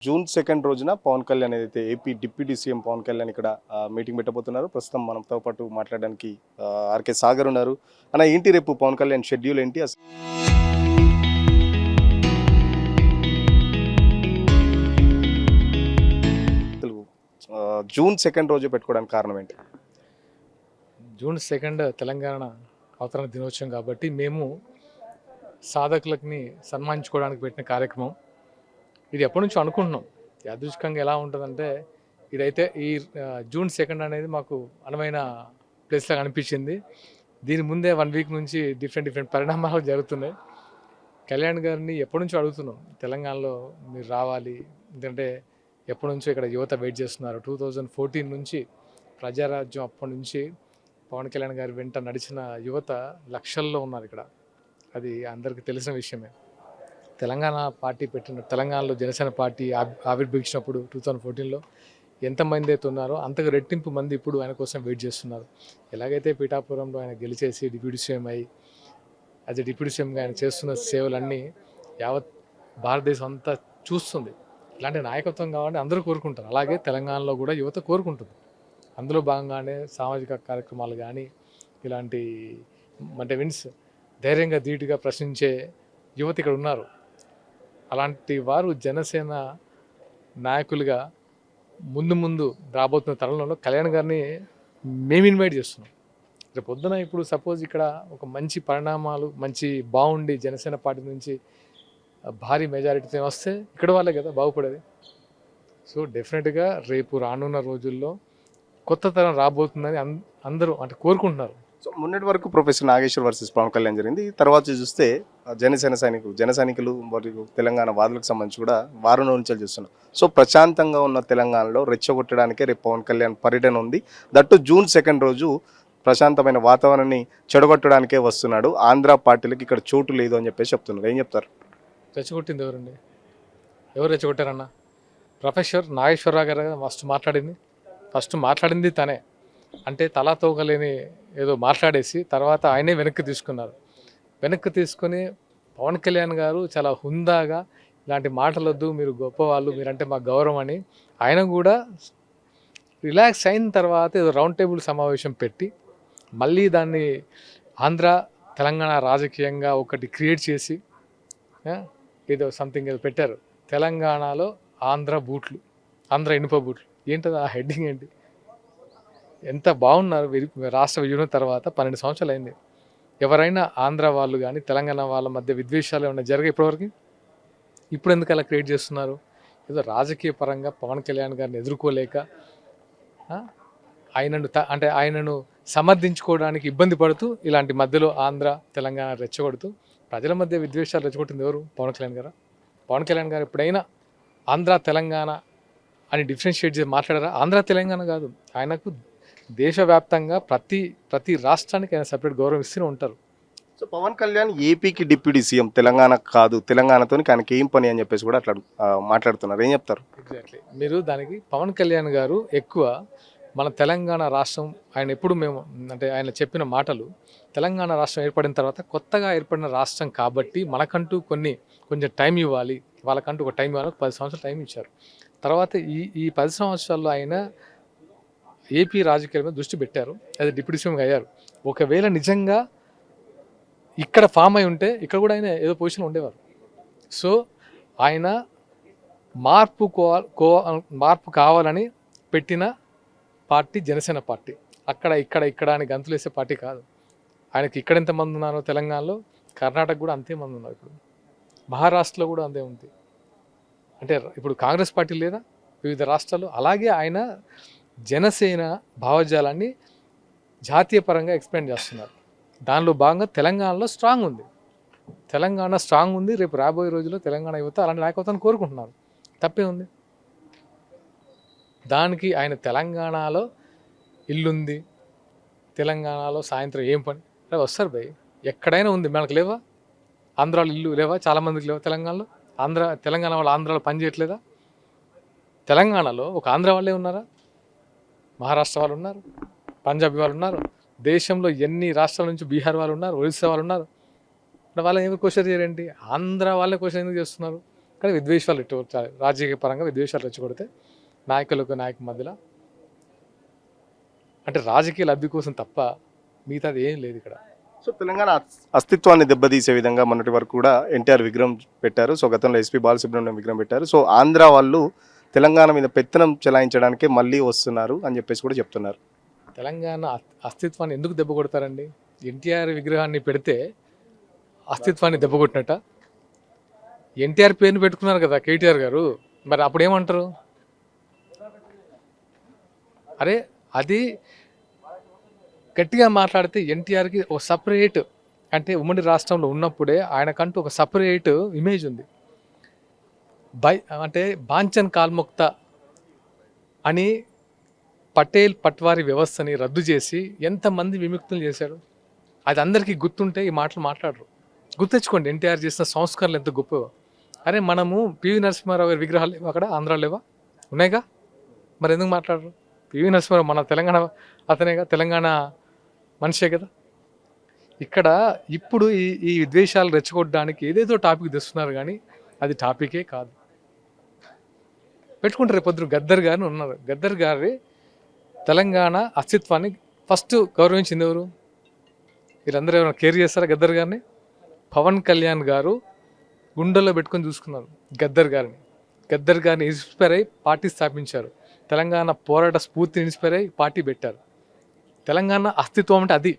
June 2 రోజున పవన్ కళ్యాణ్ ఏదైతే AP deputy CM Pawan Kalyan ఇక్కడ మీటింగ్ పెట్టబోతున్నారు. ప్రస్తుతం మనతో పాటు మాట్లాడడానికి ఆర్కే సాగర్ ఉన్నారు. అన్న ఏంటి రేపు పవన్ కళ్యాణ్ షెడ్యూల్ ఏంటి? అసలు జూన్ 2 రోజు పెట్టుకోవడానికి కారణం ఏంటి? జూన్ 2 తెలంగాణ అవతరణ దినోత్సవం కాబట్టి మేము సాధకులని సన్మానించుకోవడానికి పెట్టిన కార్యక్రమం. ఇది ఎప్పటి నుంచో అనుకుంటున్నాం. యాదృచ్ఛికంగా ఎలా ఉంటుందంటే ఇదైతే ఈ జూన్ 2 అనేది మాకు అనువైన ప్లేస్లో అనిపించింది. దీని ముందే 1 వీక్ నుంచి డిఫరెంట్ పరిణామాలు జరుగుతున్నాయి. కళ్యాణ్ గారిని ఎప్పటి నుంచో అడుగుతున్నాం, తెలంగాణలో మీరు రావాలి, ఎందుకంటే ఎప్పటి నుంచో ఇక్కడ యువత వెయిట్ చేస్తున్నారు. 2014 నుంచి ప్రజారాజ్యం అప్పటి నుంచి పవన్ కళ్యాణ్ గారి వెంట నడిచిన యువత లక్షల్లో ఉన్నారు ఇక్కడ. అది అందరికీ తెలిసిన విషయమే. తెలంగాణ పార్టీ తెలంగాణలో జనసేన పార్టీ ఆవిర్భవించినప్పుడు 2014లో ఎంతమంది అయితే ఉన్నారో అంతకు రెట్టింపు మంది ఇప్పుడు ఆయన కోసం వెయిట్ చేస్తున్నారు. ఎలాగైతే పిఠాపురంలో ఆయన గెలిచేసి డిప్యూటీ సీఎం అయ్యి యాజ్ ఎ డిప్యూటీ సీఎంగా ఆయన చేస్తున్న సేవలన్నీ యావత్ భారతదేశం అంతా చూస్తుంది. ఇలాంటి నాయకత్వం కావాలని అందరూ కోరుకుంటారు. అలాగే తెలంగాణలో కూడా యువత కోరుకుంటుంది. అందులో భాగంగానే సామాజిక కార్యక్రమాలు కానీ ఇలాంటి ధైర్యంగా ధీటుగా ప్రశ్నించే యువత ఇక్కడ ఉన్నారు. అలాంటి వారు జనసేన నాయకులుగా ముందు రాబోతున్న తరుణంలో కళ్యాణ్ గారిని మేము ఇన్వైట్ చేస్తున్నాం. రేపు పొద్దున ఇప్పుడు సపోజ్ ఇక్కడ ఒక మంచి పరిణామాలు బాగుండి జనసేన పార్టీ నుంచి భారీ మెజారిటీతో వస్తే ఇక్కడ వాళ్ళే కదా బాగుపడేది. సో డెఫినెట్గా రేపు రానున్న రోజుల్లో కొత్త తరం రాబోతుందని అందరూ కోరుకుంటున్నారు. సో మొన్నటి వరకు ప్రొఫెసర్ నాగేశ్వర్ వర్సెస్ పవన్ కళ్యాణ్ జరిగింది. తర్వాత చూస్తే జన సైనికులు మరియు తెలంగాణ వాదులకు సంబంధించి కూడా వారం నుంచి చూస్తున్నాం. సో ప్రశాంతంగా ఉన్న తెలంగాణలో రెచ్చగొట్టడానికే రేపు పవన్ కళ్యాణ్ పర్యటన ఉంది. దట్టు జూన్ 2 రోజు ప్రశాంతమైన వాతావరణాన్ని చెడగొట్టడానికే వస్తున్నాడు. ఆంధ్ర పార్టీలకు ఇక్కడ చోటు లేదు అని చెప్పేసి చెప్తున్నారు. ఏం చెప్తారు? రెచ్చగొట్టింది ఎవరండి? ఎవరు రెచ్చగొట్టారన్న? ప్రొఫెసర్ నాగేశ్వరరావు గారు ఫస్ట్ మాట్లాడింది తనే. అంటే తలాతోగలేని ఏదో మాట్లాడేసి తర్వాత ఆయనే వెనక్కి తీసుకుని పవన్ కళ్యాణ్ గారు చాలా హుందాగా ఇలాంటి మాటలొద్దు, మీరు గొప్పవాళ్ళు, మీరంటే మాకు గౌరవం అని ఆయన కూడా రిలాక్స్ అయిన తర్వాత ఏదో రౌండ్ టేబుల్ సమావేశం పెట్టి మళ్ళీ దాన్ని ఆంధ్ర తెలంగాణ రాజకీయంగా ఒకటి క్రియేట్ చేసి ఏదో సంథింగ్ ఏదో పెట్టారు. తెలంగాణలో ఆంధ్ర ఇనుప బూట్లు. ఏంటది ఆ హెడ్డింగ్ ఏంటి? ఎంత బాగున్నారు. రాష్ట్ర విభజన తర్వాత 12 సంవత్సరాలు అయింది. ఎవరైనా ఆంధ్ర వాళ్ళు కానీ తెలంగాణ వాళ్ళ మధ్య విద్వేషాలు ఏమైనా జరిగాయి ఇప్పటివరకు? ఇప్పుడు ఎందుకు అలా క్రియేట్ చేస్తున్నారు? ఏదో రాజకీయ పరంగా పవన్ కళ్యాణ్ గారిని ఎదుర్కోలేక ఆయనను సమర్థించుకోవడానికి ఇబ్బంది పడుతూ ఇలాంటి మధ్యలో ఆంధ్ర తెలంగాణ రెచ్చగొడుతూ ప్రజల మధ్య విద్వేషాలు రెచ్చగొట్టింది ఎవరు? పవన్ కళ్యాణ్ గారు. పవన్ కళ్యాణ్ గారు ఎప్పుడైనా ఆంధ్ర తెలంగాణ అని డిఫరెన్షియేట్ చేసి మాట్లాడారా? ఆంధ్ర తెలంగాణ కాదు, ఆయనకు దేశవ్యాప్తంగా ప్రతి రాష్ట్రానికి ఆయన సపరేట్ గౌరవం ఇస్తూనే ఉంటారు. సో పవన్ కళ్యాణ్ ఏపీకి డిప్యూటీ సీఎం, తెలంగాణ కాదు, తెలంగాణతో ఆయనకి ఏం పని అని చెప్పేసి కూడా అట్లా మాట్లాడుతున్నారు. ఏం చెప్తారు? ఎగ్జాక్ట్లీ. మీరు దానికి పవన్ కళ్యాణ్ గారు ఎక్కువ మన తెలంగాణ రాష్ట్రం ఆయన చెప్పిన మాటలు, తెలంగాణ రాష్ట్రం ఏర్పడిన తర్వాత కొత్తగా ఏర్పడిన రాష్ట్రం కాబట్టి మనకంటూ కొంచెం టైం ఇవ్వాలి, వాళ్ళకంటూ ఒక టైం ఇవ్వాలి. 10 సంవత్సరాలు టైం ఇచ్చారు. తర్వాత ఈ 10 సంవత్సరాల్లో ఆయన ఏపీ రాజకీయాల మీద దృష్టి పెట్టారు. అది డిప్యూటీ సీఎంగా అయ్యారు. ఒకవేళ నిజంగా ఇక్కడ ఫామ్ అయి ఉంటే ఇక్కడ కూడా ఆయన ఏదో పొజిషన్లో ఉండేవారు. సో ఆయన మార్పు కావాలని పెట్టిన పార్టీ జనసేన పార్టీ. ఇక్కడ అని గంతులు వేసే పార్టీ కాదు. ఆయనకి ఇక్కడ ఎంతమంది ఉన్నారో తెలంగాణలో, కర్ణాటక కూడా అంతే మంది ఉన్నారు. ఇప్పుడు మహారాష్ట్రలో కూడా అంతే ఉంది. అంటే ఇప్పుడు కాంగ్రెస్ పార్టీ లేదా వివిధ రాష్ట్రాల్లో? అలాగే ఆయన జనసేన భావజాలాన్ని జాతీయ పరంగా ఎక్స్ప్లెయిన్ చేస్తున్నారు. దానిలో భాగంగా తెలంగాణలో స్ట్రాంగ్ ఉంది. రేపు రాబోయే రోజుల్లో తెలంగాణ యువత అలాంటి నాయకత్వాన్ని కోరుకుంటున్నారు. తప్పే ఉంది దానికి? ఆయన తెలంగాణలో ఇల్లుంది, తెలంగాణలో సాయంత్రం ఏం పని వస్తారు భయ్? ఎక్కడైనా ఉంది, మనకు లేవా? ఆంధ్రాలో ఇల్లు లేవా? చాలామందికి లేవా? తెలంగాణ వాళ్ళు ఆంధ్రాలో పని చేయట్లేదా? తెలంగాణలో ఒక ఆంధ్ర వాళ్ళే ఉన్నారా? మహారాష్ట్ర వాళ్ళు ఉన్నారు, పంజాబీ వాళ్ళు ఉన్నారు, దేశంలో ఎన్ని రాష్ట్రాల నుంచి బీహార్ వాళ్ళు ఉన్నారు, ఒరిస్సా వాళ్ళు ఉన్నారు. వాళ్ళని ఏమి క్వశ్చన్ చేయరేంటి? ఆంధ్ర వాళ్ళే క్వశ్చన్ ఎందుకు చేస్తున్నారు? కానీ విద్వేషాలు రెచ్చగొట్టాలి, రాజకీయ పరంగా విద్వేషాలు రెచ్చగొడితే నాయకులకు నాయకుల మధ్యలో అంటే రాజకీయ లబ్ధి కోసం తప్ప మిగతాది ఏం లేదు ఇక్కడ. సో తెలంగాణ అస్తిత్వాన్ని దెబ్బతీసే విధంగా మొన్నటి వరకు కూడా ఎన్టీఆర్ విగ్రహం పెట్టారు. సో గతంలో ఎస్పీ బాలసుబ్రహ్మణ్యం విగ్రహం పెట్టారు. సో ఆంధ్ర వాళ్ళు తెలంగాణ మీద పెత్తనం చెలాయించడానికే మళ్ళీ వస్తున్నారు అని చెప్పేసి కూడా చెప్తున్నారు. తెలంగాణ అస్తిత్వాన్ని ఎందుకు దెబ్బ కొడతారండి? ఎన్టీఆర్ విగ్రహాన్ని పెడితే అస్తిత్వాన్ని దెబ్బ కొట్టినట్ట. ఎన్టీఆర్ పేరుని పెట్టుకున్నారు కదా కేటీఆర్ గారు, మరి అప్పుడు ఏమంటారు? అరే అది గట్టిగా మాట్లాడితే ఎన్టీఆర్కి ఒక సపరేట్, అంటే ఉమ్మడి రాష్ట్రంలో ఉన్నప్పుడే ఆయనకంటూ ఒక సపరేట్ ఇమేజ్ ఉంది. అంటే బాంచన్ కాల్ముక్త అని పటేల్ పట్వారీ వ్యవస్థని రద్దు చేసి ఎంతమంది విముక్తులు చేశాడు. అది అందరికీ గుర్తుంటే ఈ మాటలు మాట్లాడరు. గుర్తెచ్చుకోండి ఎన్టీఆర్ చేసిన సంస్కరణలు ఎంత గొప్పవో. అరే మనము పివి నరసింహారావు గారి విగ్రహాలు లేవు అక్కడ, ఆంధ్రాలో లేవా? ఉన్నాయిగా, మరి ఎందుకు మాట్లాడరు? పివి నరసింహారావు మన తెలంగాణ అతనేగా, తెలంగాణ మనిషే కదా. ఇక్కడ ఇప్పుడు ఈ విద్వేషాలు రెచ్చగొట్టడానికి ఏదేదో టాపిక్ తెస్తున్నారు, కానీ అది టాపికే కాదు. పెట్టుకుంటారు రేపు పొద్దున గద్దర్ గారిని ఉన్నారు. గద్దర్ గారి తెలంగాణ అస్తిత్వాన్ని ఫస్ట్ గౌరవించింది ఎవరు? వీళ్ళందరూ ఎవరైనా కేర్ చేస్తారా గద్దర్ గారిని? పవన్ కళ్యాణ్ గారు గుండెల్లో పెట్టుకొని చూసుకున్నారు గద్దర్ గారిని. గద్దర్ గారిని ఇన్స్పైర్ అయ్యి పార్టీ స్థాపించారు. తెలంగాణ పోరాట స్ఫూర్తిని ఇన్స్పైర్ అయ్యి పార్టీ పెట్టారు. తెలంగాణ అస్తిత్వం అంటే అది.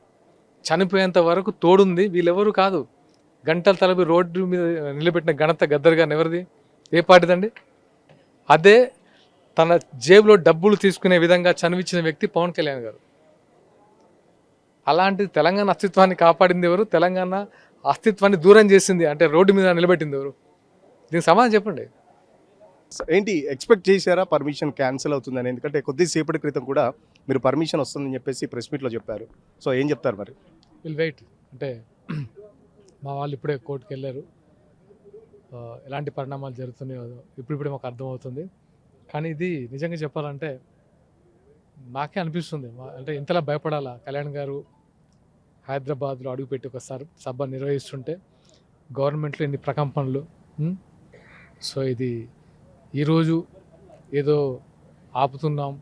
చనిపోయేంత వరకు తోడుంది, వీళ్ళెవరు కాదు. గంటల తలపి రోడ్డు మీద నిలబెట్టిన ఘనత గద్దర్ గారిని ఎవరిది? ఏ పార్టీదండి? అదే తన జేబులో డబ్బులు తీసుకునే విధంగా చనివిచ్చిన వ్యక్తి పవన్ కళ్యాణ్ గారు. అలాంటి తెలంగాణ అస్తిత్వాన్ని కాపాడింది ఎవరు? తెలంగాణ అస్తిత్వాన్ని దూరం చేసింది అంటే రోడ్డు మీద నిలబెట్టింది ఎవరు? దీనికి సమాధానం చెప్పండి. ఏంటి ఎక్స్పెక్ట్ చేశారా పర్మిషన్ క్యాన్సిల్ అవుతుందని? ఎందుకంటే కొద్దిసేపటి క్రితం కూడా మీరు పర్మిషన్ వస్తుందని చెప్పేసి ప్రెస్ మీట్లో చెప్పారు. సో ఏం చెప్తారు మరి? Will wait. అంటే మా వాళ్ళు ఇప్పుడే కోర్టుకు వెళ్ళారు. ఎలాంటి పరిణామాలు జరుగుతున్నాయో ఇప్పుడిప్పుడే మాకు అర్థమవుతుంది. కానీ ఇది నిజంగా చెప్పాలంటే నాకే అనిపిస్తుంది, అంటే ఇంతలా భయపడాలా? కళ్యాణ్ గారు హైదరాబాద్లో అడుగుపెట్టి ఒకసారి సభ నిర్వహిస్తుంటే గవర్నమెంట్లో ఇన్ని ప్రకంపనలు. సో ఇది ఈరోజు ఏదో ఆపుతున్నాం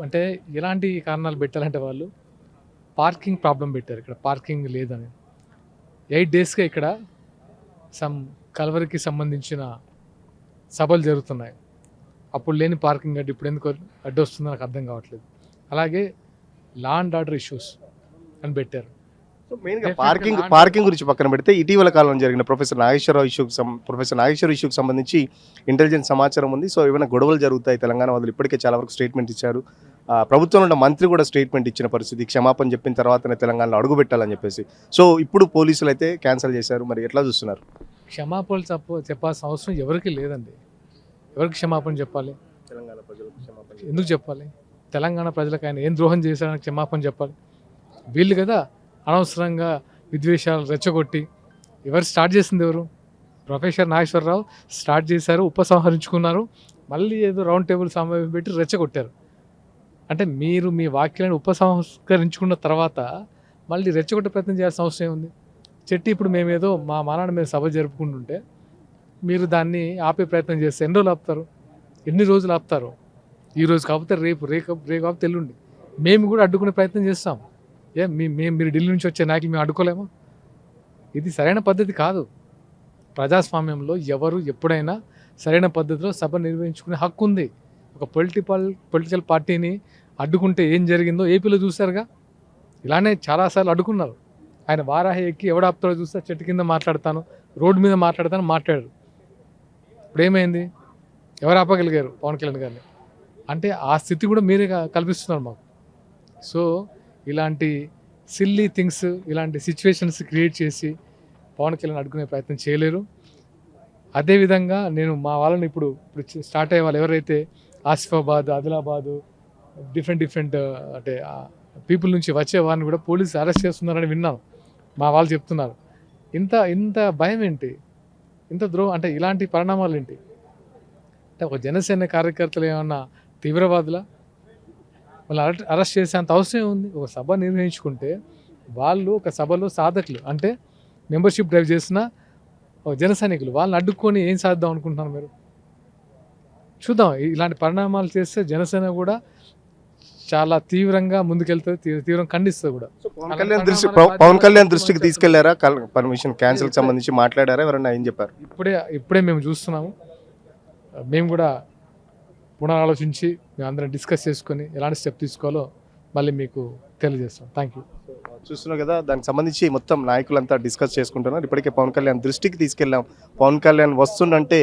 అంటే ఎలాంటి కారణాలు పెట్టాలంటే వాళ్ళు పార్కింగ్ ప్రాబ్లం పెట్టారు. ఇక్కడ పార్కింగ్ లేదని 8 డేస్గా ఇక్కడ కల్వరికి సంబంధించిన సభలు జరుగుతున్నాయి. అప్పుడు లేని పార్కింగ్ అడ్డు ఇప్పుడు ఎందుకు అడ్డు వస్తుందో నాకు అర్థం కావట్లేదు. అలాగే లా అండ్ ఆర్డర్ ఇష్యూస్ అని పెట్టారు. సో మెయిన్గా పార్కింగ్ గురించి పక్కన పెడితే ఇటీవల కాలంలో జరిగిన ప్రొఫెసర్ నాగేశ్వరరావు ఇష్యూకి సంబంధించి ఇంటెలిజెన్స్ సమాచారం ఉంది. సో ఏమైనా గొడవలు జరుగుతాయి తెలంగాణ వాళ్ళు ఇప్పటికే చాలా వరకు స్టేట్మెంట్ ఇచ్చారు. ప్రభుత్వంలో ఉన్న మంత్రి కూడా స్టేట్మెంట్ ఇచ్చిన పరిస్థితి, క్షమాపణ చెప్పిన తర్వాతనే తెలంగాణలో అడుగు పెట్టాలని చెప్పేసి. సో ఇప్పుడు పోలీసులు అయితే క్యాన్సిల్ చేశారు. మరి ఎట్లా చూస్తున్నారు? క్షమాపణలు చెప్పాల్సిన అవసరం ఎవరికి లేదండి. ఎవరికి క్షమాపణ చెప్పాలి? తెలంగాణ ప్రజలకు క్షమాపణ ఎందుకు చెప్పాలి? తెలంగాణ ప్రజలకు ఆయన ఏం ద్రోహం చేశారని క్షమాపణ చెప్పాలి? వీళ్ళు కదా అనవసరంగా విద్వేషాలు రెచ్చగొట్టి. ఎవరు స్టార్ట్ చేసింది? ఎవరు? ప్రొఫెసర్ నాగేశ్వరరావు స్టార్ట్ చేశారు, ఉపసంహరించుకున్నారు, మళ్ళీ ఏదో రౌండ్ టేబుల్ సమావేశం పెట్టి రెచ్చగొట్టారు. అంటే మీరు మీ వాక్యాలను ఉపసంహరించుకున్న తర్వాత మళ్ళీ రెచ్చగొట్టే ప్రయత్నం చేయాల్సిన అవసరం ఏముంది? చెట్టి ఇప్పుడు మేమేదో మా మానాడు మీద సభ జరుపుకుంటుంటే మీరు దాన్ని ఆపే ప్రయత్నం చేస్తే ఎన్ని రోజులు ఆపుతారు? ఎన్ని రోజులు ఆపుతారు? ఈరోజు కాకపోతే రేపు కాకపోతే ఎల్లుండి మేము కూడా అడ్డుకునే ప్రయత్నం చేస్తాం. మీరు ఢిల్లీ నుంచి వచ్చే నాయకులు మేము అడ్డుకోలేమా? ఇది సరైన పద్ధతి కాదు. ప్రజాస్వామ్యంలో ఎవరు ఎప్పుడైనా సరైన పద్ధతిలో సభ నిర్వహించుకునే హక్కు ఉంది. ఒక పొలిటికల్ పార్టీని అడ్డుకుంటే ఏం జరిగిందో ఏపీలో చూశారుగా. ఇలానే చాలాసార్లు అడ్డుకున్నారు. ఆయన వారాహి ఎక్కి ఎవడు ఆపుతాడో చూస్తే చెట్టు కింద మాట్లాడతాను, రోడ్డు మీద మాట్లాడారు. ఇప్పుడు ఏమైంది? ఎవరు ఆపగలిగారు? పవన్ కళ్యాణ్ గారిని. అంటే ఆ స్థితి కూడా మీరే కల్పిస్తున్నారు మాకు. సో ఇలాంటి సిల్లీ థింగ్స్, ఇలాంటి సిచ్యువేషన్స్ క్రియేట్ చేసి పవన్ కళ్యాణ్ అడ్డుకునే ప్రయత్నం చేయలేరు. అదేవిధంగా నేను మా వాళ్ళని ఇప్పుడు స్టార్ట్ అయ్యే వాళ్ళు ఎవరైతే ఆసిఫాబాద్, ఆదిలాబాదు డిఫరెంట్ అంటే పీపుల్ నుంచి వచ్చే వారిని కూడా పోలీసు అరెస్ట్ చేస్తున్నారని విన్నాను. మా వాళ్ళు చెప్తున్నారు. ఇంత భయం ఏంటి? ఇంత ద్రోహం అంటే ఇలాంటి పరిణామాలు ఏంటి? అంటే ఒక జనసేన కార్యకర్తలు ఏమన్నా తీవ్రవాదులా? వాళ్ళు అరెస్ట్ చేసేంత అవసరం ఉంది. ఒక సభ నిర్వహించుకుంటే వాళ్ళు ఒక సభలో సాధకులు, అంటే మెంబర్షిప్ డ్రైవ్ చేసిన జన సైనికులు వాళ్ళని అడ్డుకొని ఏం సాధిద్దాం అనుకుంటున్నారు మీరు? చూద్దాం, ఇలాంటి పరిణామాలు చేస్తే జనసేన కూడా చాలా తీవ్రంగా ముందుకెళ్తుంది, తీవ్రంగా ఖండిస్తుంది కూడా. సో పవన్ కళ్యాణ్ దృష్టికి తీసుకెళ్లారా పర్మిషన్ క్యాన్సిల్ సంబంధించి మాట్లాడారా, ఎవరన్నా ఏం చెప్పారు? ఇప్పుడే మేము చూస్తున్నాము. మేము కూడా పునరాలోచించి మేము అందరం డిస్కస్ చేసుకొని ఎలాంటి స్టెప్ తీసుకోవాలో మళ్ళీ మీకు తెలియజేస్తాం. Thank you. చూస్తున్నాం కదా, దానికి సంబంధించి మొత్తం నాయకులంతా డిస్కస్ చేసుకుంటున్నారు. ఇప్పటికే పవన్ కళ్యాణ్ దృష్టికి తీసుకెళ్ళాం. పవన్ కళ్యాణ్ వస్తుందంటే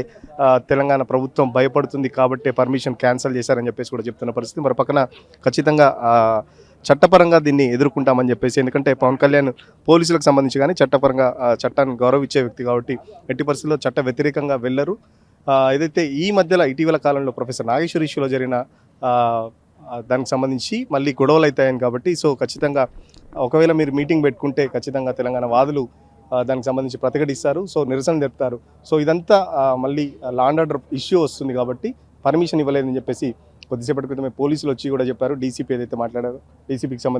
తెలంగాణ ప్రభుత్వం భయపడుతుంది కాబట్టి పర్మిషన్ క్యాన్సిల్ చేశారని చెప్పేసి కూడా చెప్తున్న పరిస్థితి. మరి పక్కన ఖచ్చితంగా చట్టపరంగా దీన్ని ఎదుర్కొంటామని చెప్పేసి, ఎందుకంటే పవన్ కళ్యాణ్ పోలీసులకు సంబంధించి కానీ చట్టపరంగా చట్టాన్ని గౌరవించే వ్యక్తి కాబట్టి ఎట్టి పరిస్థితుల్లో చట్ట వ్యతిరేకంగా వెళ్ళరు. ఏదైతే ఈ మధ్యలో ఇటీవల కాలంలో ప్రొఫెసర్ నాగేశ్వర్ ఇష్యూలో జరిగిన దానికి సంబంధించి మళ్ళీ గొడవలు అవుతాయని కాబట్టి, సో ఖచ్చితంగా ఒకవేళ మీరు మీటింగ్ పెట్టుకుంటే ఖచ్చితంగా తెలంగాణ వాదులు దానికి సంబంధించి ప్రతిఘటిస్తారు, సో నిరసన చెప్తారు. సో ఇదంతా మళ్ళీ లా అండ్ ఆర్డర్ ఇష్యూ వస్తుంది కాబట్టి పర్మిషన్ ఇవ్వలేదని చెప్పేసి కొద్దిసేపటి క్రితమే పోలీసులు వచ్చి కూడా చెప్పారు. డీసీపీ ఏదైతే మాట్లాడారో, డీసీపీకి సంబంధించి